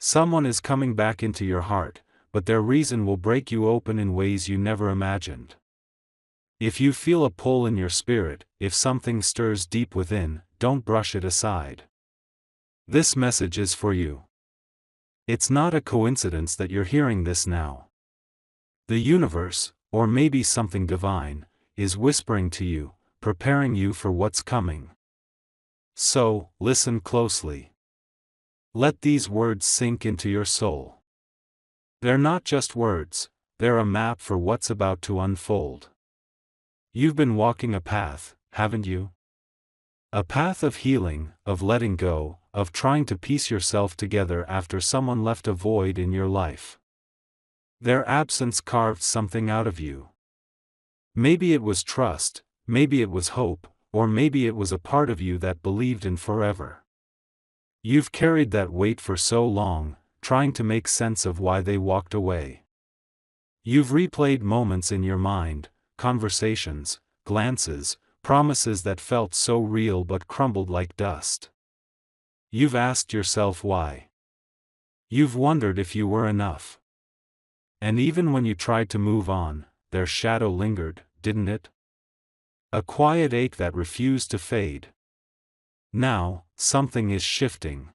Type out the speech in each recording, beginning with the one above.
Someone is coming back into your heart, but their reason will break you open in ways you never imagined. If you feel a pull in your spirit, if something stirs deep within, don't brush it aside. This message is for you. It's not a coincidence that you're hearing this now. The universe, or maybe something divine, is whispering to you, preparing you for what's coming. So, listen closely. Let these words sink into your soul. They're not just words, they're a map for what's about to unfold. You've been walking a path, haven't you? A path of healing, of letting go, of trying to piece yourself together after someone left a void in your life. Their absence carved something out of you. Maybe it was trust, maybe it was hope, or maybe it was a part of you that believed in forever. You've carried that weight for so long, trying to make sense of why they walked away. You've replayed moments in your mind, conversations, glances, promises that felt so real but crumbled like dust. You've asked yourself why. You've wondered if you were enough. And even when you tried to move on, their shadow lingered, didn't it? A quiet ache that refused to fade. Now, something is shifting.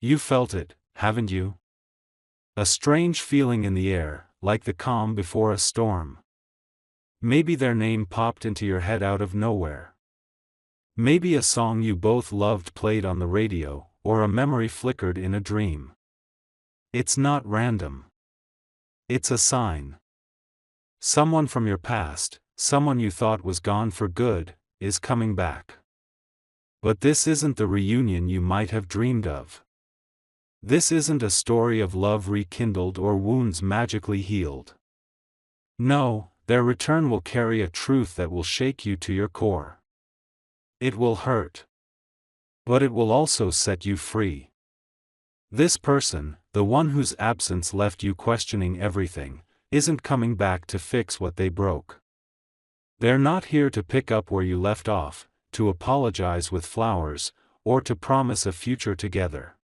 You felt it, haven't you? A strange feeling in the air, like the calm before a storm. Maybe their name popped into your head out of nowhere. Maybe a song you both loved played on the radio, or a memory flickered in a dream. It's not random. It's a sign. Someone from your past, someone you thought was gone for good, is coming back. But this isn't the reunion you might have dreamed of. This isn't a story of love rekindled or wounds magically healed. No, their return will carry a truth that will shake you to your core. It will hurt. But it will also set you free. This person, the one whose absence left you questioning everything, isn't coming back to fix what they broke. They're not here to pick up where you left off, to apologize with flowers, or to promise a future together.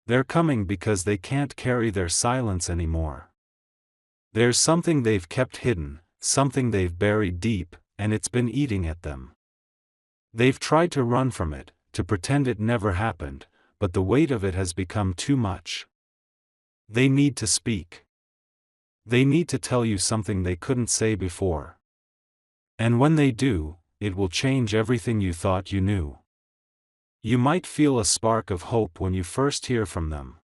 They're coming because they can't carry their silence anymore. There's something they've kept hidden, something they've buried deep, and it's been eating at them. They've tried to run from it, to pretend it never happened, but the weight of it has become too much. They need to speak. They need to tell you something they couldn't say before. And when they do, it will change everything you thought you knew. You might feel a spark of hope when you first hear from them.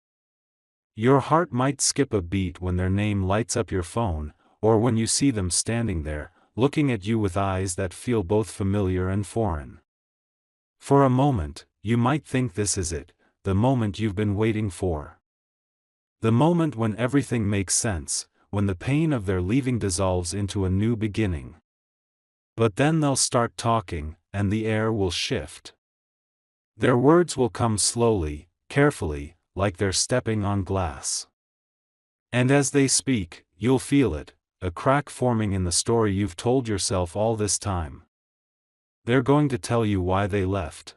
Your heart might skip a beat when their name lights up your phone, or when you see them standing there, looking at you with eyes that feel both familiar and foreign. For a moment, you might think this is it, the moment you've been waiting for. The moment when everything makes sense, when the pain of their leaving dissolves into a new beginning. But then they'll start talking, and the air will shift. Their words will come slowly, carefully, like they're stepping on glass. And as they speak, you'll feel it, a crack forming in the story you've told yourself all this time. They're going to tell you why they left.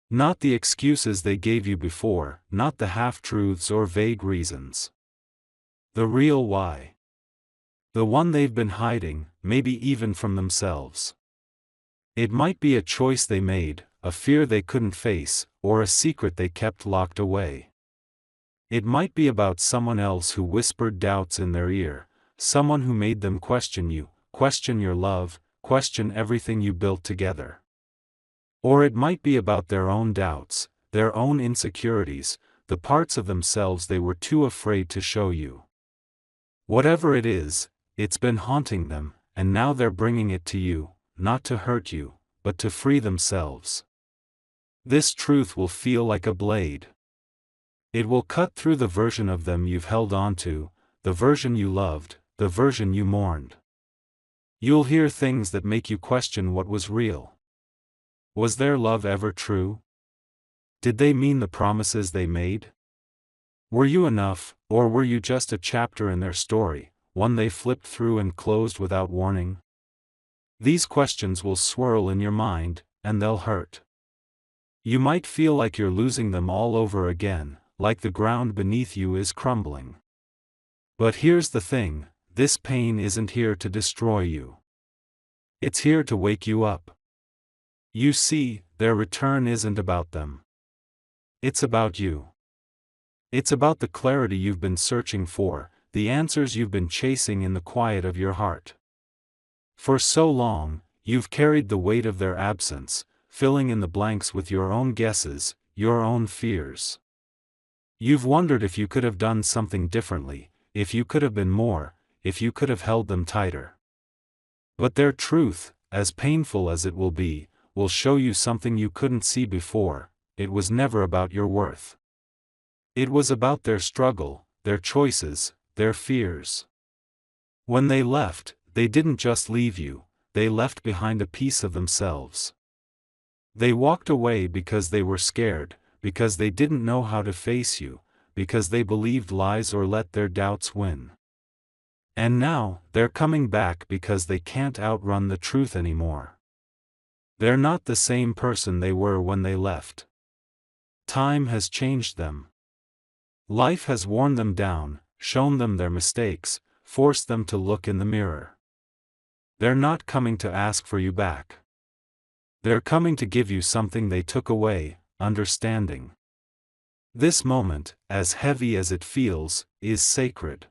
Not the excuses they gave you before, not the half-truths or vague reasons. The real why. The one they've been hiding, maybe even from themselves. It might be a choice they made, a fear they couldn't face, or a secret they kept locked away. It might be about someone else who whispered doubts in their ear, someone who made them question you, question your love, question everything you built together. Or it might be about their own doubts, their own insecurities, the parts of themselves they were too afraid to show you. Whatever it is, it's been haunting them, and now they're bringing it to you, not to hurt you, but to free themselves. This truth will feel like a blade. It will cut through the version of them you've held on to, the version you loved, the version you mourned. You'll hear things that make you question what was real. Was their love ever true? Did they mean the promises they made? Were you enough, or were you just a chapter in their story, one they flipped through and closed without warning? These questions will swirl in your mind, and they'll hurt. You might feel like you're losing them all over again, like the ground beneath you is crumbling. But here's the thing, this pain isn't here to destroy you. It's here to wake you up. You see, their return isn't about them. It's about you. It's about the clarity you've been searching for, the answers you've been chasing in the quiet of your heart. For so long, you've carried the weight of their absence, filling in the blanks with your own guesses, your own fears. You've wondered if you could have done something differently, if you could have been more, if you could have held them tighter. But their truth, as painful as it will be, will show you something you couldn't see before. It was never about your worth. It was about their struggle, their choices, their fears. When they left, they didn't just leave you, they left behind a piece of themselves. They walked away because they were scared, because they didn't know how to face you, because they believed lies or let their doubts win. And now, they're coming back because they can't outrun the truth anymore. They're not the same person they were when they left. Time has changed them. Life has worn them down, shown them their mistakes, forced them to look in the mirror. They're not coming to ask for you back. They're coming to give you something they took away, understanding. This moment, as heavy as it feels, is sacred.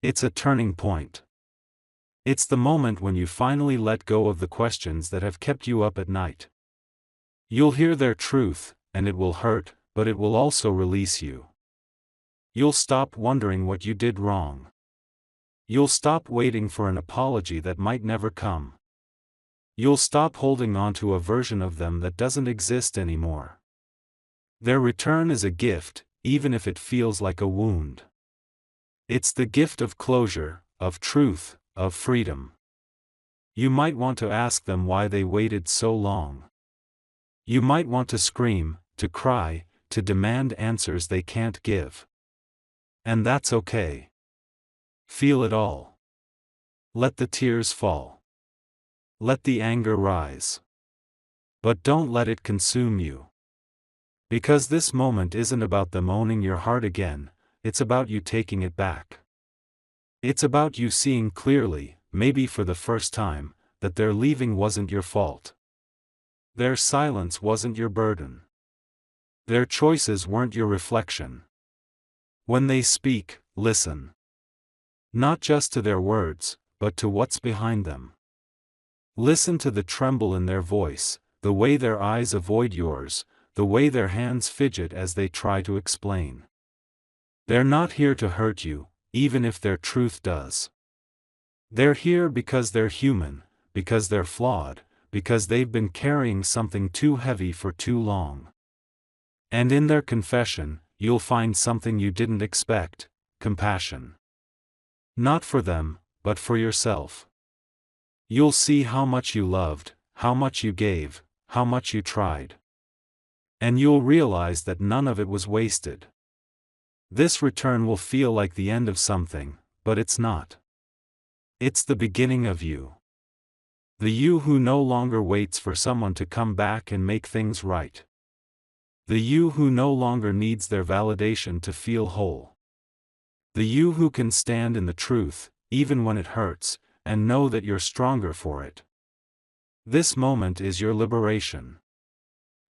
It's a turning point. It's the moment when you finally let go of the questions that have kept you up at night. You'll hear their truth, and it will hurt, but it will also release you. You'll stop wondering what you did wrong. You'll stop waiting for an apology that might never come. You'll stop holding on to a version of them that doesn't exist anymore. Their return is a gift, even if it feels like a wound. It's the gift of closure, of truth, of freedom. You might want to ask them why they waited so long. You might want to scream, to cry, to demand answers they can't give. And that's okay. Feel it all. Let the tears fall. Let the anger rise. But don't let it consume you. Because this moment isn't about them owning your heart again, it's about you taking it back. It's about you seeing clearly, maybe for the first time, that their leaving wasn't your fault. Their silence wasn't your burden. Their choices weren't your reflection. When they speak, listen. Not just to their words, but to what's behind them. Listen to the tremble in their voice, the way their eyes avoid yours, the way their hands fidget as they try to explain. They're not here to hurt you, even if their truth does. They're here because they're human, because they're flawed, because they've been carrying something too heavy for too long. And in their confession, you'll find something you didn't expect: compassion. Not for them, but for yourself. You'll see how much you loved, how much you gave, how much you tried. And you'll realize that none of it was wasted. This return will feel like the end of something, but it's not. It's the beginning of you. The you who no longer waits for someone to come back and make things right. The you who no longer needs their validation to feel whole. The you who can stand in the truth, even when it hurts, and know that you're stronger for it. This moment is your liberation.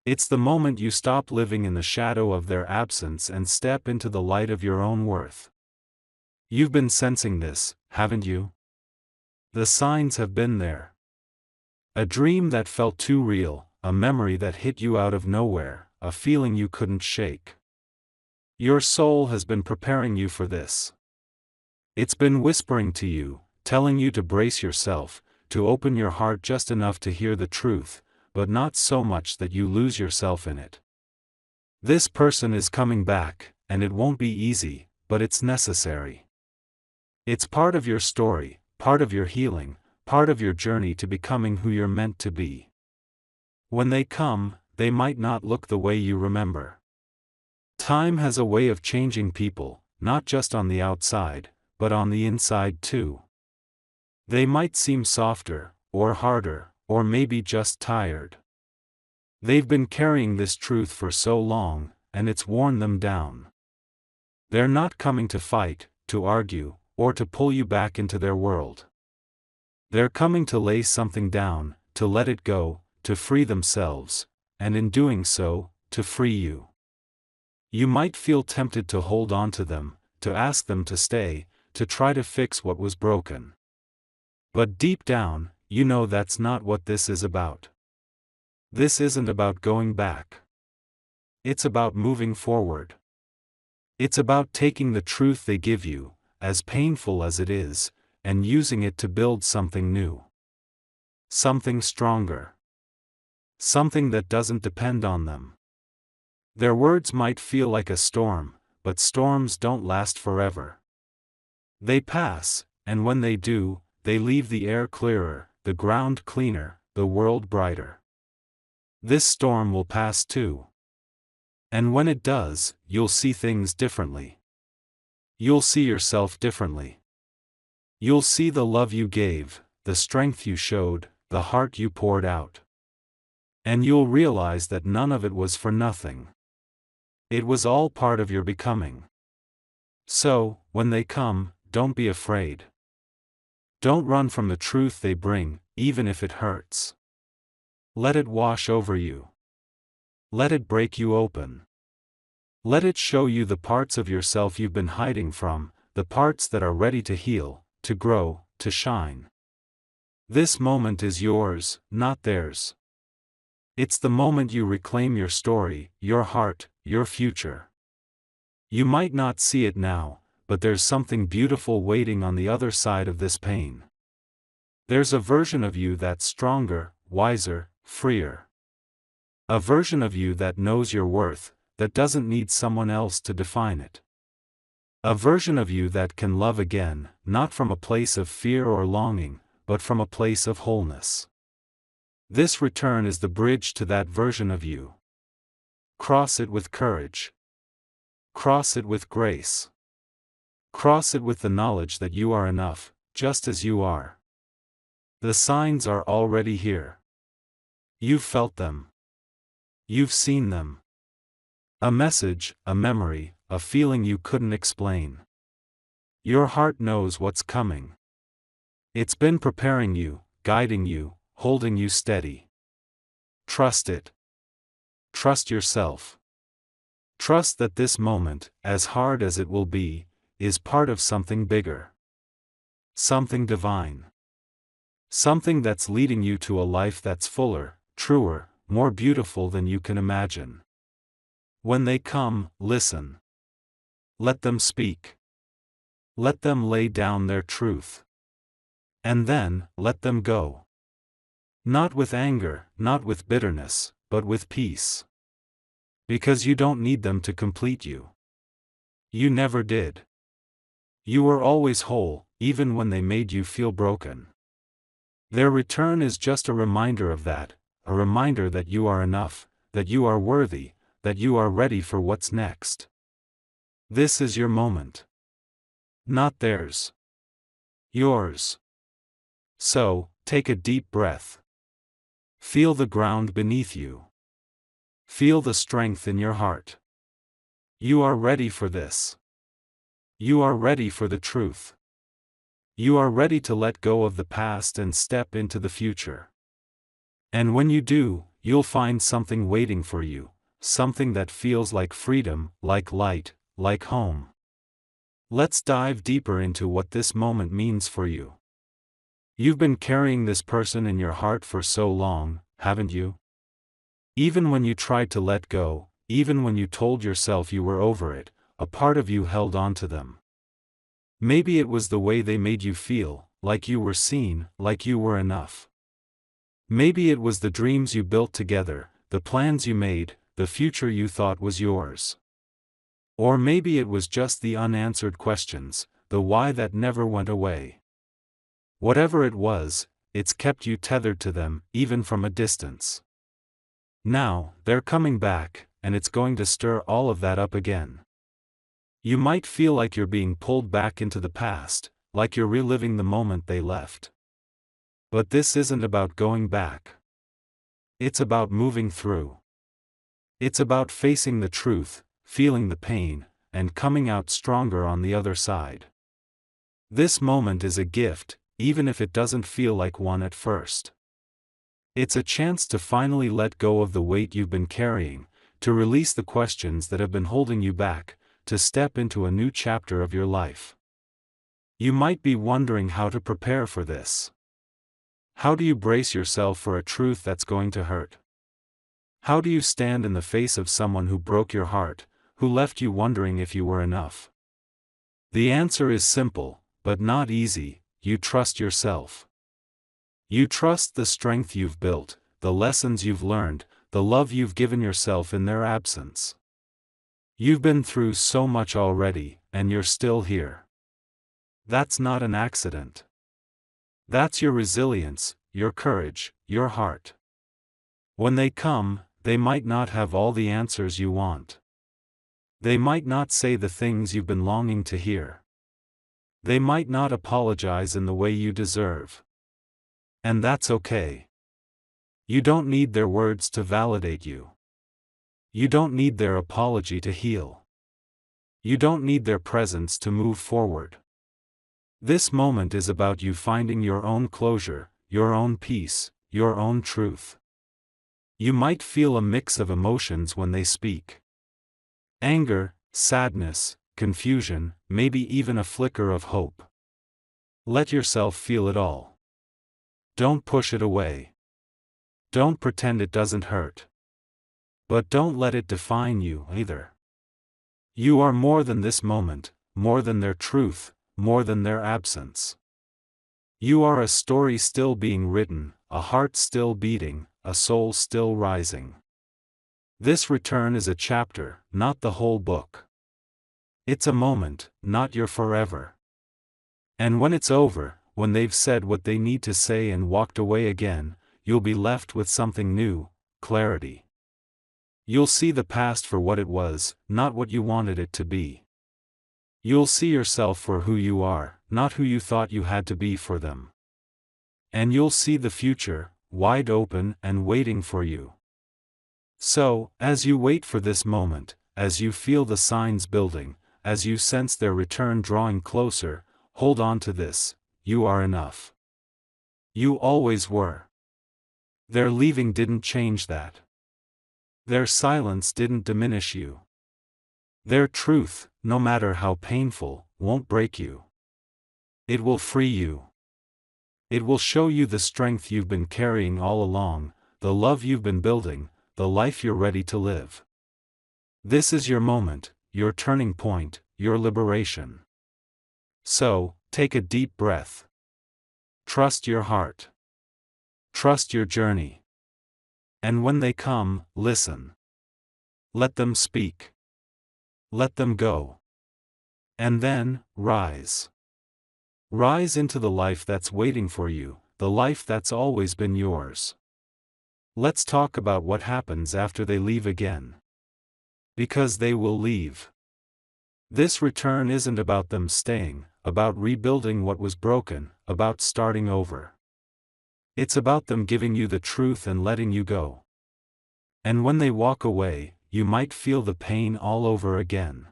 It's the moment you stop living in the shadow of their absence and step into the light of your own worth. You've been sensing this, haven't you? The signs have been there. A dream that felt too real, a memory that hit you out of nowhere, a feeling you couldn't shake. Your soul has been preparing you for this. It's been whispering to you, telling you to brace yourself, to open your heart just enough to hear the truth, but not so much that you lose yourself in it. This person is coming back, and it won't be easy, but it's necessary. It's part of your story, part of your healing, part of your journey to becoming who you're meant to be. When they come, they might not look the way you remember. Time has a way of changing people, not just on the outside, but on the inside too. They might seem softer, or harder, or maybe just tired. They've been carrying this truth for so long, and it's worn them down. They're not coming to fight, to argue, or to pull you back into their world. They're coming to lay something down, to let it go, to free themselves, and in doing so, to free you. You might feel tempted to hold on to them, to ask them to stay, to try to fix what was broken. But deep down, you know that's not what this is about. This isn't about going back. It's about moving forward. It's about taking the truth they give you, as painful as it is, and using it to build something new. Something stronger. Something that doesn't depend on them. Their words might feel like a storm, but storms don't last forever. They pass, and when they do, they leave the air clearer, the ground cleaner, the world brighter. This storm will pass too. And when it does, you'll see things differently. You'll see yourself differently. You'll see the love you gave, the strength you showed, the heart you poured out. And you'll realize that none of it was for nothing. It was all part of your becoming. So, when they come, don't be afraid. Don't run from the truth they bring, even if it hurts. Let it wash over you. Let it break you open. Let it show you the parts of yourself you've been hiding from, the parts that are ready to heal, to grow, to shine. This moment is yours, not theirs. It's the moment you reclaim your story, your heart, your future. You might not see it now, but there's something beautiful waiting on the other side of this pain. There's a version of you that's stronger, wiser, freer. A version of you that knows your worth, that doesn't need someone else to define it. A version of you that can love again, not from a place of fear or longing, but from a place of wholeness. This return is the bridge to that version of you. Cross it with courage. Cross it with grace. Cross it with the knowledge that you are enough, just as you are. The signs are already here. You've felt them. You've seen them. A message, a memory, a feeling you couldn't explain. Your heart knows what's coming. It's been preparing you, guiding you, holding you steady. Trust it. Trust yourself. Trust that this moment, as hard as it will be, is part of something bigger. Something divine. Something that's leading you to a life that's fuller, truer, more beautiful than you can imagine. When they come, listen. Let them speak. Let them lay down their truth. And then, let them go. Not with anger, not with bitterness, but with peace. Because you don't need them to complete you. You never did. You were always whole, even when they made you feel broken. Their return is just a reminder of that, a reminder that you are enough, that you are worthy, that you are ready for what's next. This is your moment. Not theirs. Yours. So, take a deep breath. Feel the ground beneath you. Feel the strength in your heart. You are ready for this. You are ready for the truth. You are ready to let go of the past and step into the future. And when you do, you'll find something waiting for you, something that feels like freedom, like light, like home. Let's dive deeper into what this moment means for you. You've been carrying this person in your heart for so long, haven't you? Even when you tried to let go, even when you told yourself you were over it, a part of you held on to them. Maybe it was the way they made you feel, like you were seen, like you were enough. Maybe it was the dreams you built together, the plans you made, the future you thought was yours. Or maybe it was just the unanswered questions, the why that never went away. Whatever it was, it's kept you tethered to them, even from a distance. Now, they're coming back, and it's going to stir all of that up again. You might feel like you're being pulled back into the past, like you're reliving the moment they left. But this isn't about going back. It's about moving through. It's about facing the truth, feeling the pain, and coming out stronger on the other side. This moment is a gift, even if it doesn't feel like one at first. It's a chance to finally let go of the weight you've been carrying, to release the questions that have been holding you back, to step into a new chapter of your life. You might be wondering how to prepare for this. How do you brace yourself for a truth that's going to hurt? How do you stand in the face of someone who broke your heart, who left you wondering if you were enough? The answer is simple, but not easy. You trust yourself. You trust the strength you've built, the lessons you've learned, the love you've given yourself in their absence. You've been through so much already, and you're still here. That's not an accident. That's your resilience, your courage, your heart. When they come, they might not have all the answers you want. They might not say the things you've been longing to hear. They might not apologize in the way you deserve. And that's okay. You don't need their words to validate you. You don't need their apology to heal. You don't need their presence to move forward. This moment is about you finding your own closure, your own peace, your own truth. You might feel a mix of emotions when they speak. Anger, sadness, confusion, maybe even a flicker of hope. Let yourself feel it all. Don't push it away. Don't pretend it doesn't hurt. But don't let it define you either. You are more than this moment, more than their truth, more than their absence. You are a story still being written, a heart still beating, a soul still rising. This return is a chapter, not the whole book. It's a moment, not your forever. And when it's over, when they've said what they need to say and walked away again, you'll be left with something new, clarity. You'll see the past for what it was, not what you wanted it to be. You'll see yourself for who you are, not who you thought you had to be for them. And you'll see the future, wide open and waiting for you. So, as you wait for this moment, as you feel the signs building, as you sense their return drawing closer, hold on to this: you are enough. You always were. Their leaving didn't change that. Their silence didn't diminish you. Their truth, no matter how painful, won't break you. It will free you. It will show you the strength you've been carrying all along, the love you've been building, the life you're ready to live. This is your moment, your turning point, your liberation. So, take a deep breath. Trust your heart. Trust your journey. And when they come, listen. Let them speak. Let them go. And then, rise. Rise into the life that's waiting for you, the life that's always been yours. Let's talk about what happens after they leave again. Because they will leave. This return isn't about them staying, about rebuilding what was broken, about starting over. It's about them giving you the truth and letting you go. And when they walk away, you might feel the pain all over again.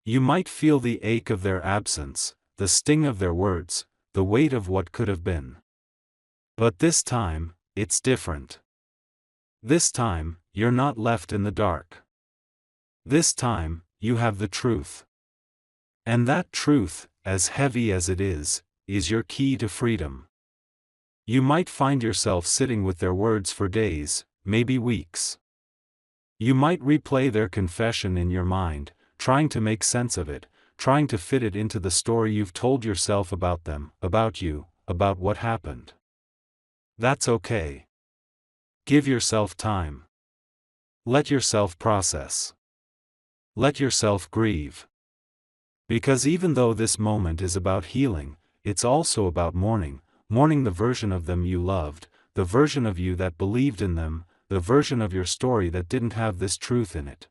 You might feel the ache of their absence, the sting of their words, the weight of what could have been. But this time, it's different. This time, you're not left in the dark. This time, you have the truth. And that truth, as heavy as it is your key to freedom. You might find yourself sitting with their words for days, maybe weeks. You might replay their confession in your mind, trying to make sense of it, trying to fit it into the story you've told yourself about them, about you, about what happened. That's okay. Give yourself time. Let yourself process. Let yourself grieve. Because even though this moment is about healing, it's also about mourning the version of them you loved, the version of you that believed in them, the version of your story that didn't have this truth in it.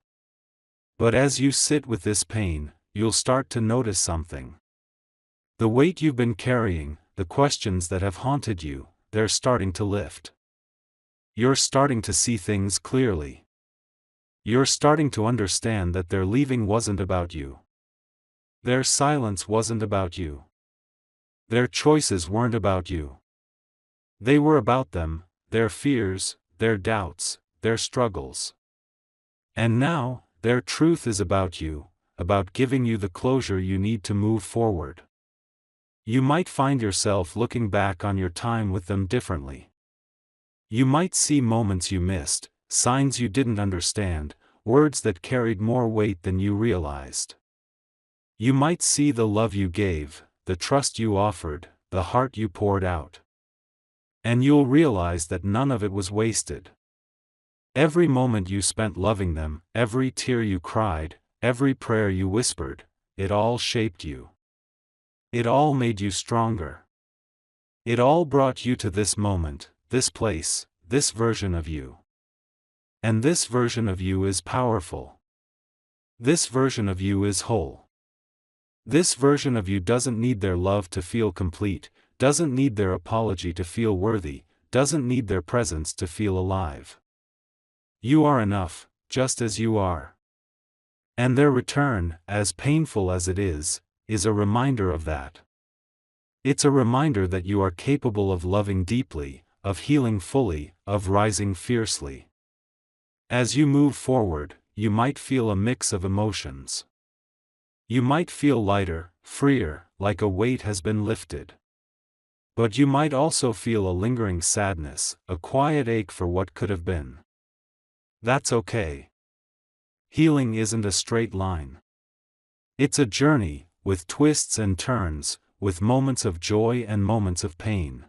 But as you sit with this pain, you'll start to notice something. The weight you've been carrying, the questions that have haunted you, they're starting to lift. You're starting to see things clearly. You're starting to understand that their leaving wasn't about you. Their silence wasn't about you. Their choices weren't about you. They were about them, their fears, their doubts, their struggles. And now, their truth is about you, about giving you the closure you need to move forward. You might find yourself looking back on your time with them differently. You might see moments you missed, signs you didn't understand, words that carried more weight than you realized. You might see the love you gave, the trust you offered, the heart you poured out. And you'll realize that none of it was wasted. Every moment you spent loving them, every tear you cried, every prayer you whispered, it all shaped you. It all made you stronger. It all brought you to this moment, this place, this version of you. And this version of you is powerful. This version of you is whole. This version of you doesn't need their love to feel complete, doesn't need their apology to feel worthy, doesn't need their presence to feel alive. You are enough, just as you are. And their return, as painful as it is a reminder of that. It's a reminder that you are capable of loving deeply, of healing fully, of rising fiercely. As you move forward, you might feel a mix of emotions. You might feel lighter, freer, like a weight has been lifted. But you might also feel a lingering sadness, a quiet ache for what could have been. That's okay. Healing isn't a straight line. It's a journey, with twists and turns, with moments of joy and moments of pain.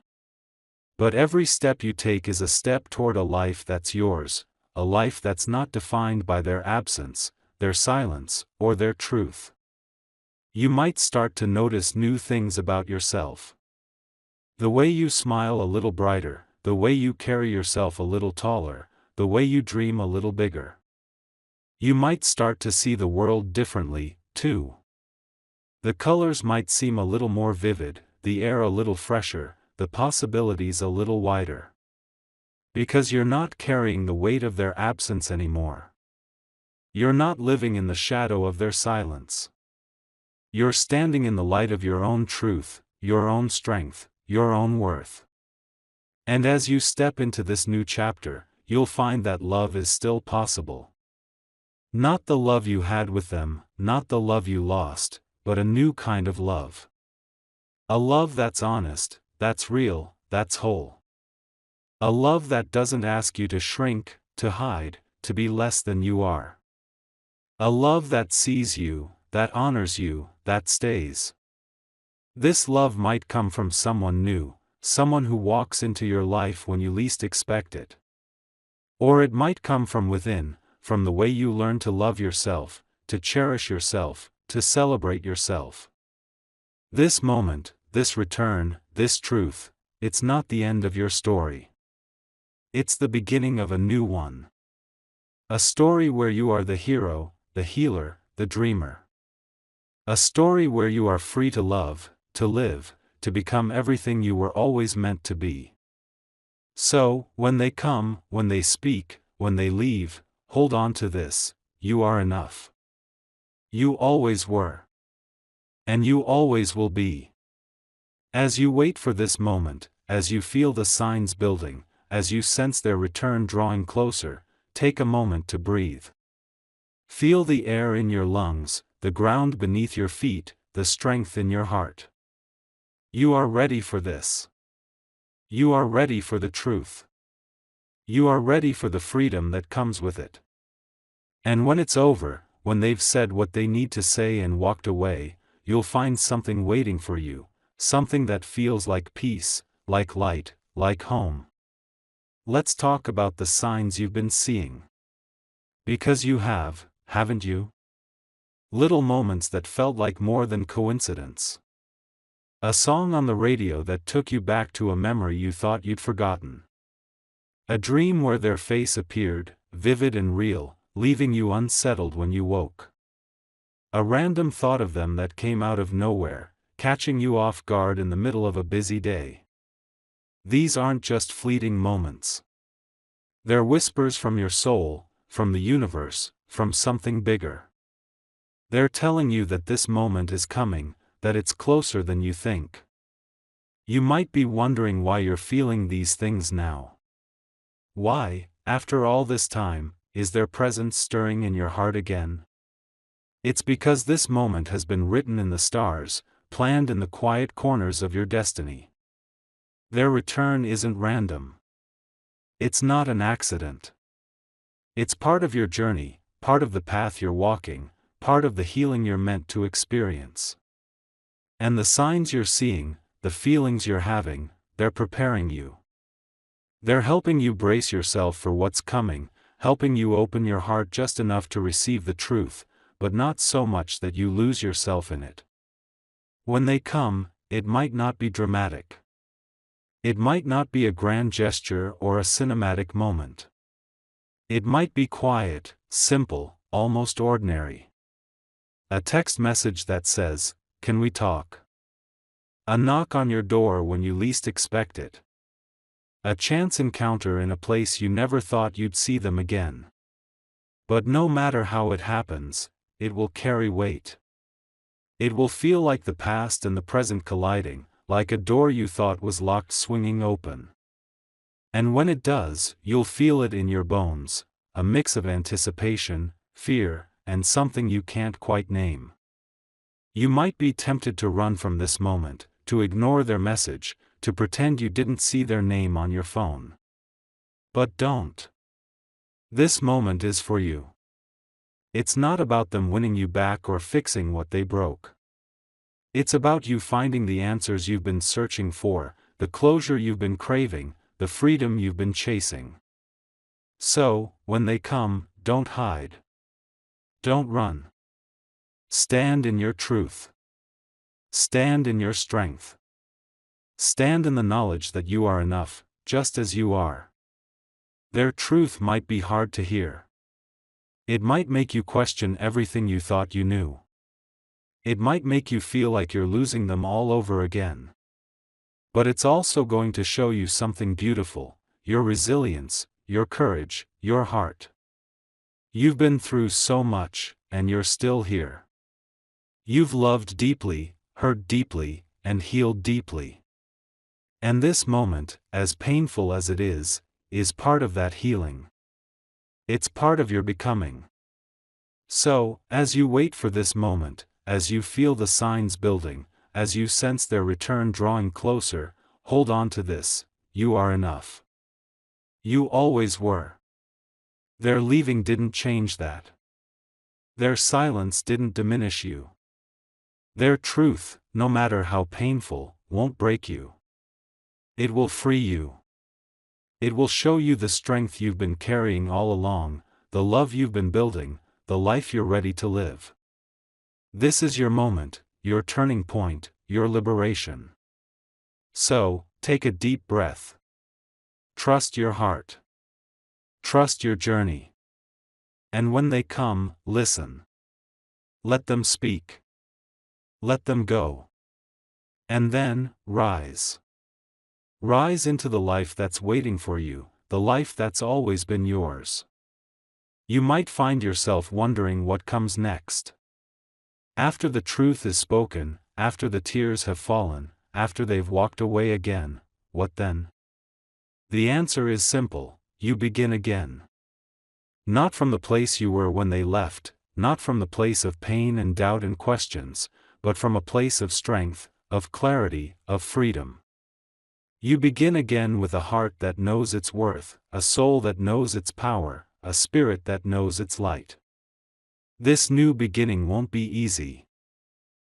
But every step you take is a step toward a life that's yours, a life that's not defined by their absence, their silence, or their truth. You might start to notice new things about yourself. The way you smile a little brighter, the way you carry yourself a little taller, the way you dream a little bigger. You might start to see the world differently, too. The colors might seem a little more vivid, the air a little fresher, the possibilities a little wider. Because you're not carrying the weight of their absence anymore. You're not living in the shadow of their silence. You're standing in the light of your own truth, your own strength, your own worth. And as you step into this new chapter, you'll find that love is still possible. Not the love you had with them, not the love you lost, but a new kind of love. A love that's honest, that's real, that's whole. A love that doesn't ask you to shrink, to hide, to be less than you are. A love that sees you, that honors you, that stays. This love might come from someone new, someone who walks into your life when you least expect it. Or it might come from within, from the way you learn to love yourself, to cherish yourself, to celebrate yourself. This moment, this return, this truth, it's not the end of your story. It's the beginning of a new one. A story where you are the hero, the healer, the dreamer. A story where you are free to love, to live, to become everything you were always meant to be. So, when they come, when they speak, when they leave, hold on to this: you are enough. You always were. And you always will be. As you wait for this moment, as you feel the signs building, as you sense their return drawing closer, take a moment to breathe. Feel the air in your lungs, the ground beneath your feet, the strength in your heart. You are ready for this. You are ready for the truth. You are ready for the freedom that comes with it. And when it's over, when they've said what they need to say and walked away, you'll find something waiting for you, something that feels like peace, like light, like home. Let's talk about the signs you've been seeing. Because you have, haven't you? Little moments that felt like more than coincidence. A song on the radio that took you back to a memory you thought you'd forgotten. A dream where their face appeared, vivid and real, leaving you unsettled when you woke. A random thought of them that came out of nowhere, catching you off guard in the middle of a busy day. These aren't just fleeting moments. They're whispers from your soul, from the universe, from something bigger. They're telling you that this moment is coming, that it's closer than you think. You might be wondering why you're feeling these things now. Why, after all this time, is their presence stirring in your heart again? It's because this moment has been written in the stars, planned in the quiet corners of your destiny. Their return isn't random. It's not an accident. It's part of your journey, part of the path you're walking, part of the healing you're meant to experience. And the signs you're seeing, the feelings you're having, they're preparing you. They're helping you brace yourself for what's coming, helping you open your heart just enough to receive the truth, but not so much that you lose yourself in it. When they come, it might not be dramatic. It might not be a grand gesture or a cinematic moment. It might be quiet, simple, almost ordinary. A text message that says, "Can we talk?" A knock on your door when you least expect it. A chance encounter in a place you never thought you'd see them again. But no matter how it happens, it will carry weight. It will feel like the past and the present colliding, like a door you thought was locked swinging open. And when it does, you'll feel it in your bones, a mix of anticipation, fear, and something you can't quite name. You might be tempted to run from this moment, to ignore their message, to pretend you didn't see their name on your phone. But don't. This moment is for you. It's not about them winning you back or fixing what they broke. It's about you finding the answers you've been searching for, the closure you've been craving, the freedom you've been chasing. So, when they come, don't hide. Don't run. Stand in your truth. Stand in your strength. Stand in the knowledge that you are enough, just as you are. Their truth might be hard to hear. It might make you question everything you thought you knew. It might make you feel like you're losing them all over again. But it's also going to show you something beautiful, your resilience, your courage, your heart. You've been through so much, and you're still here. You've loved deeply, hurt deeply, and healed deeply. And this moment, as painful as it is part of that healing. It's part of your becoming. So, as you wait for this moment, as you feel the signs building, as you sense their return drawing closer, hold on to this: you are enough. You always were. Their leaving didn't change that. Their silence didn't diminish you. Their truth, no matter how painful, won't break you. It will free you. It will show you the strength you've been carrying all along, the love you've been building, the life you're ready to live. This is your moment, your turning point, your liberation. So, take a deep breath. Trust your heart. Trust your journey. And when they come, listen. Let them speak. Let them go. And then, rise. Rise into the life that's waiting for you, the life that's always been yours. You might find yourself wondering what comes next. After the truth is spoken, after the tears have fallen, after they've walked away again, what then? The answer is simple: you begin again. Not from the place you were when they left, not from the place of pain and doubt and questions, but from a place of strength, of clarity, of freedom. You begin again with a heart that knows its worth, a soul that knows its power, a spirit that knows its light. This new beginning won't be easy.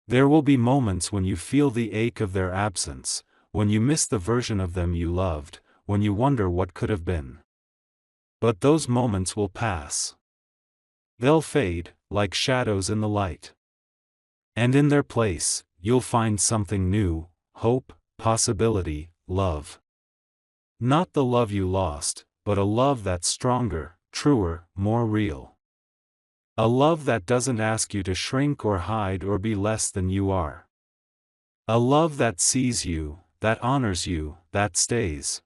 There will be moments when you feel the ache of their absence, when you miss the version of them you loved, when you wonder what could have been. But those moments will pass. They'll fade, like shadows in the light. And in their place, you'll find something new: hope, possibility, love. Not the love you lost, but a love that's stronger, truer, more real. A love that doesn't ask you to shrink or hide or be less than you are. A love that sees you, that honors you, that stays.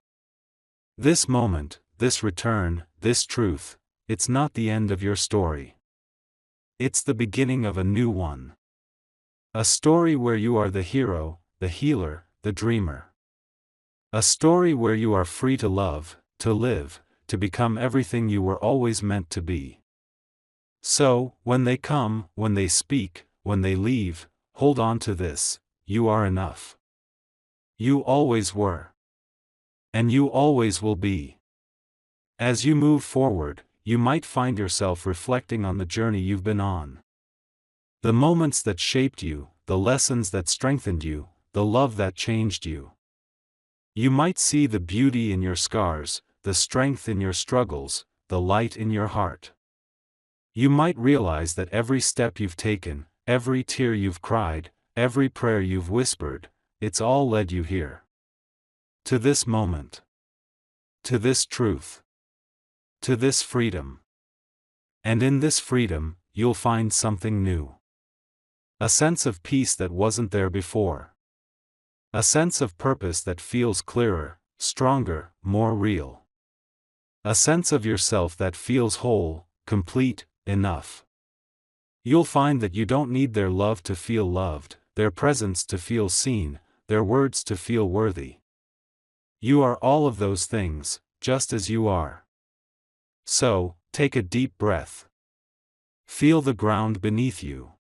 This moment, this return, this truth, it's not the end of your story. It's the beginning of a new one. A story where you are the hero, the healer, the dreamer. A story where you are free to love, to live, to become everything you were always meant to be. So, when they come, when they speak, when they leave, hold on to this: you are enough. You always were. And you always will be. As you move forward, you might find yourself reflecting on the journey you've been on. The moments that shaped you, the lessons that strengthened you, the love that changed you. You might see the beauty in your scars, the strength in your struggles, the light in your heart. You might realize that every step you've taken, every tear you've cried, every prayer you've whispered, it's all led you here. To this moment. To this truth. To this freedom. And in this freedom, you'll find something new. A sense of peace that wasn't there before. A sense of purpose that feels clearer, stronger, more real. A sense of yourself that feels whole, complete, enough. You'll find that you don't need their love to feel loved, their presence to feel seen, their words to feel worthy. You are all of those things, just as you are. So, take a deep breath. Feel the ground beneath you.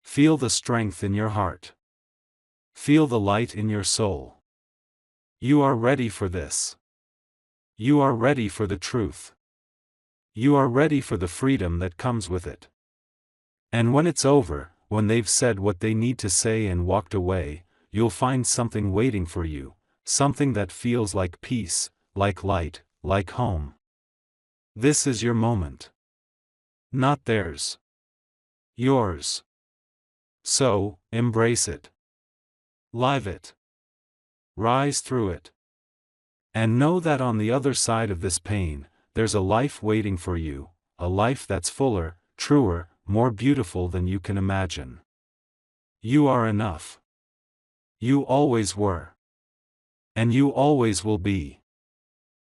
Feel the strength in your heart. Feel the light in your soul. You are ready for this. You are ready for the truth. You are ready for the freedom that comes with it. And when it's over, when they've said what they need to say and walked away, you'll find something waiting for you, something that feels like peace, like light, like home. This is your moment. Not theirs. Yours. So, embrace it. Live it. Rise through it. And know that on the other side of this pain, there's a life waiting for you, a life that's fuller, truer, more beautiful than you can imagine. You are enough. You always were. And you always will be.